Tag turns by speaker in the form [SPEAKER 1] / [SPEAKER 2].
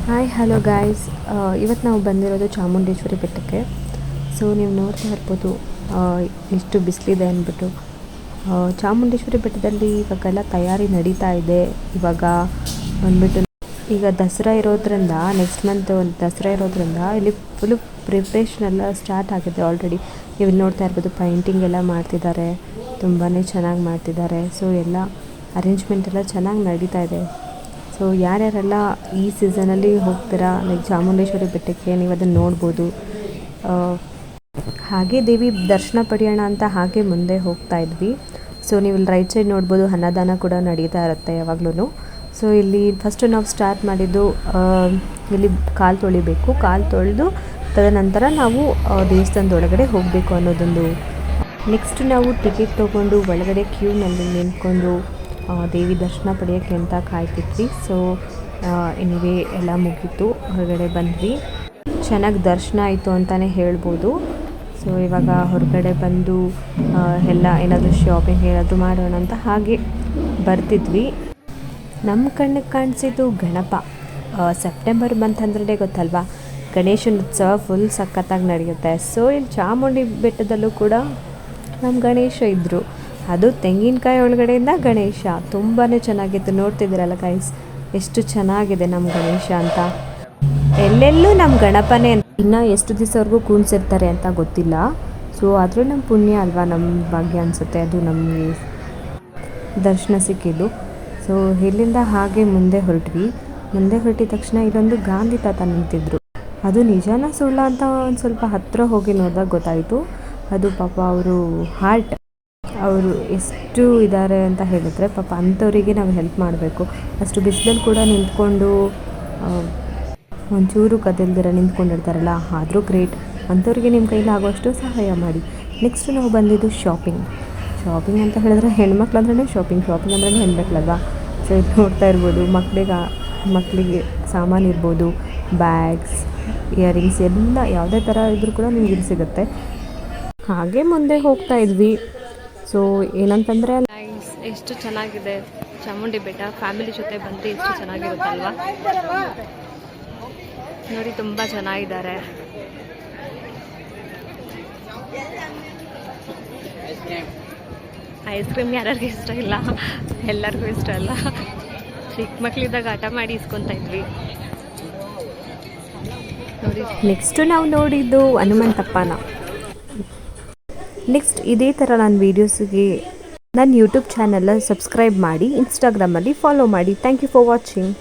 [SPEAKER 1] Hi hello guys, ಇವತ್ತು ನಾವು ಬಂದಿರೋದು ಚಾಮುಂಡೇಶ್ವರಿ ಬೆಟ್ಟಕ್ಕೆ. ಸೊ ನೀವು ನೋಡ್ತಾ ಇರ್ಬೋದು ಎಷ್ಟು ಬಿಸಿಲಿದೆ ಅಂದ್ಬಿಟ್ಟು. ಚಾಮುಂಡೇಶ್ವರಿ ಬೆಟ್ಟದಲ್ಲಿ ಇವಾಗೆಲ್ಲ ತಯಾರಿ ನಡೀತಾ ಇದೆ. ಇವಾಗ ಬಂದ್ಬಿಟ್ಟು ಈಗ ದಸರಾ ಇರೋದ್ರಿಂದ, ನೆಕ್ಸ್ಟ್ ಮಂತ್ ಒಂದು ದಸರಾ ಇರೋದ್ರಿಂದ ಇಲ್ಲಿ ಫುಲ್ಲು ಪ್ರಿಪ್ರೇಷನ್ ಎಲ್ಲ ಸ್ಟಾರ್ಟ್ ಆಗಿದೆ ಆಲ್ರೆಡಿ. ನೀವು ಇಲ್ಲಿ ನೋಡ್ತಾ ಇರ್ಬೋದು, ಪೈಂಟಿಂಗ್ ಎಲ್ಲ ಮಾಡ್ತಿದ್ದಾರೆ, ತುಂಬಾ ಚೆನ್ನಾಗಿ ಮಾಡ್ತಿದ್ದಾರೆ. ಸೊ ಎಲ್ಲ ಅರೇಂಜ್ಮೆಂಟ್ ಎಲ್ಲ ಚೆನ್ನಾಗಿ ನಡೀತಾ ಇದೆ. ಸೊ ಯಾರ್ಯಾರೆಲ್ಲ ಈ ಸೀಸನಲ್ಲಿ ಹೋಗ್ತೀರಾ ಲೈಕ್ ಚಾಮುಂಡೇಶ್ವರಿ ಬೆಟ್ಟಕ್ಕೆ, ನೀವು ಅದನ್ನು ನೋಡ್ಬೋದು. ಹಾಗೆ ದೇವಿ ದರ್ಶನ ಪಡೆಯೋಣ ಅಂತ ಹಾಗೆ ಮುಂದೆ ಹೋಗ್ತಾ ಇದ್ವಿ. ಸೊ ನೀವು ಇಲ್ಲಿ ರೈಟ್ ಸೈಡ್ ನೋಡ್ಬೋದು, ಅನ್ನದಾನ ಕೂಡ ನಡೀತಾ ಇರುತ್ತೆ ಯಾವಾಗ್ಲೂ. ಸೊ ಇಲ್ಲಿ ಫಸ್ಟು ನಾವು ಸ್ಟಾರ್ಟ್ ಮಾಡಿದ್ದು ಇಲ್ಲಿ ಕಾಲು ತೊಳಿಬೇಕು. ಕಾಲು ತೊಳೆದು ತದನಂತರ ನಾವು ದೇವಸ್ಥಾನದೊಳಗಡೆ ಹೋಗಬೇಕು ಅನ್ನೋದೊಂದು. ನೆಕ್ಸ್ಟ್ ನಾವು ಟಿಕೆಟ್ ತೊಗೊಂಡು ಒಳಗಡೆ ಕ್ಯೂನಲ್ಲಿ ನಿಂತ್ಕೊಂಡು ದೇವಿ ದರ್ಶನ ಪಡೆಯೋಕ್ಕೆ ಅಂತ ಕಾಯ್ತಿದ್ವಿ. ಸೊ ಎನಿವೇ ಎಲ್ಲ ಮುಗೀತು, ಹೊರಗಡೆ ಬಂದ್ವಿ. ಚೆನ್ನಾಗಿ ದರ್ಶನ ಆಯಿತು ಅಂತಲೇ ಹೇಳ್ಬೋದು. ಸೊ ಇವಾಗ ಹೊರಗಡೆ ಬಂದು ಎಲ್ಲ ಏನಾದರೂ ಶಾಪಿಂಗ್ ಏನಾದರೂ ಮಾಡೋಣ ಅಂತ ಹಾಗೆ ಬರ್ತಿದ್ವಿ. ನಮ್ಮ ಕಣ್ಣಿಗೆ ಕಾಣಿಸಿದ್ದು ಗಣಪ. ಸೆಪ್ಟೆಂಬರ್ ಮಂತ್ ಅಂದ್ರೆ ಗೊತ್ತಲ್ವಾ, ಗಣೇಶನ ಉತ್ಸವ ಫುಲ್ ಸಖತ್ತಾಗಿ ನಡೆಯುತ್ತೆ. ಸೊ ಇಲ್ಲಿ ಚಾಮುಂಡಿ ಬೆಟ್ಟದಲ್ಲೂ ಕೂಡ ನಮ್ಮ ಗಣೇಶ ಇದ್ದರು. ಅದು ತೆಂಗಿನಕಾಯಿ ಒಳಗಡೆಯಿಂದ ಗಣೇಶ ತುಂಬಾ ಚೆನ್ನಾಗಿತ್ತು. ನೋಡ್ತಿದ್ದೀರಲ್ಲ ಗೈಸ್, ಎಷ್ಟು ಚೆನ್ನಾಗಿದೆ ನಮ್ಮ ಗಣೇಶ ಅಂತ. ಎಲ್ಲೆಲ್ಲೂ ನಮ್ಮ ಗಣಪನೇ. ಇನ್ನು ಎಷ್ಟು ದಿವಸವರೆಗೂ ಕೂಣಿಸಿರ್ತಾರೆ ಅಂತ ಗೊತ್ತಿಲ್ಲ. ಸೊ ಆದರೂ ನಮ್ಮ ಪುಣ್ಯ ಅಲ್ವಾ, ನಮ್ಮ ಭಾಗ್ಯ ಅನಿಸುತ್ತೆ ಅದು ನಮಗೆ ದರ್ಶನ ಸಿಕ್ಕಿದ್ದು. ಸೊ ಇಲ್ಲಿಂದ ಹಾಗೆ ಮುಂದೆ ಹೊರಟಿದ ತಕ್ಷಣ ಇಲ್ಲೊಂದು ಗಾಂಧಿ ತಾತ ನಿಂತಿದ್ರು. ಅದು ನಿಜಾನ ಸುಳ್ಳ ಅಂತ ಒಂದು ಸ್ವಲ್ಪ ಹತ್ತಿರ ಹೋಗಿ ನೋಡಿದಾಗ ಗೊತ್ತಾಯಿತು. ಅದು ಪಾಪ ಅವರು ಹಾರ್ಟ್, ಅವರು ಎಷ್ಟು ಇದ್ದಾರೆ ಅಂತ ಹೇಳಿದ್ರೆ ಪಾಪ ಅಂಥವರಿಗೆ ನಾವು ಹೆಲ್ಪ್ ಮಾಡಬೇಕು. ಅಷ್ಟು ಬಿಸಿಲಲ್ಲಿ ಕೂಡ ನಿಂತ್ಕೊಂಡು ಒಂಚೂರು ಕದಲ್ದಿರ ನಿಂತ್ಕೊಂಡಿರ್ತಾರಲ್ಲ, ಆದರೂ ಗ್ರೇಟ್. ಅಂಥವ್ರಿಗೆ ನಿಮ್ಮ ಕೈಲಿ ಆಗೋಷ್ಟು ಸಹಾಯ ಮಾಡಿ. ನೆಕ್ಸ್ಟ್ ನಾವು ಬಂದಿದ್ದು ಶಾಪಿಂಗ್ ಅಂತ ಹೇಳಿದ್ರೆ ಹೆಣ್ಮಕ್ಳು ಅಂದ್ರೆ ಶಾಪಿಂಗ್ ಅಂದ್ರೆ ಹೆಣ್ಮಕ್ಳಲ್ವಾ. ಸೊ ಇದು ನೋಡ್ತಾ ಇರ್ಬೋದು, ಮಕ್ಕಳಿಗೆ ಸಾಮಾನು ಇರ್ಬೋದು, ಬ್ಯಾಗ್ಸ್, ಇಯರಿಂಗ್ಸ್ ಎಲ್ಲ ಯಾವುದೇ ಥರ ಇದ್ರೂ ಕೂಡ ನಿಮ್ಗೆ ಇಲ್ಲಿ ಸಿಗುತ್ತೆ. ಹಾಗೆ ಮುಂದೆ ಹೋಗ್ತಾ ಇದ್ವಿ. ಸೊ ಏನಂತಂದರೆ ಎಷ್ಟು ಚೆನ್ನಾಗಿದೆ ಚಾಮುಂಡಿ ಬೆಟ್ಟ. ಫ್ಯಾಮಿಲಿ ಜೊತೆ ಬಂದರೆ ಎಷ್ಟು ಚೆನ್ನಾಗಿರುತ್ತಲ್ವಾ ನೋಡಿ, ತುಂಬ ಚೆನ್ನಾಗಿದ್ದಾರೆ. ಐಸ್ ಕ್ರೀಮ್ ಯಾರಿಗೂ ಇಷ್ಟ ಇಲ್ಲ, ಎಲ್ಲರಿಗೂ ಇಷ್ಟ ಅಲ್ಲ. ಚಿಕ್ಕ ಮಕ್ಕಳಿದ್ದಾಗ ಆಟ ಮಾಡಿ ಇಸ್ಕೊತಾ ಇದ್ವಿ ನೋಡಿ. ನೆಕ್ಸ್ಟು ನಾವು ನೋಡಿದ್ದು ಹನುಮಂತಪ್ಪನ. ನೆಕ್ಸ್ಟ್ ಇದೇ ಥರ ನನ್ನ ವೀಡಿಯೋಸ್ಗೆ ನನ್ನ ಯೂಟ್ಯೂಬ್ ಚಾನಲ್ ಸಬ್ಸ್ಕ್ರೈಬ್ ಮಾಡಿ, ಇನ್ಸ್ಟಾಗ್ರಾಮಲ್ಲಿ ಫಾಲೋ ಮಾಡಿ. Thank you for watching.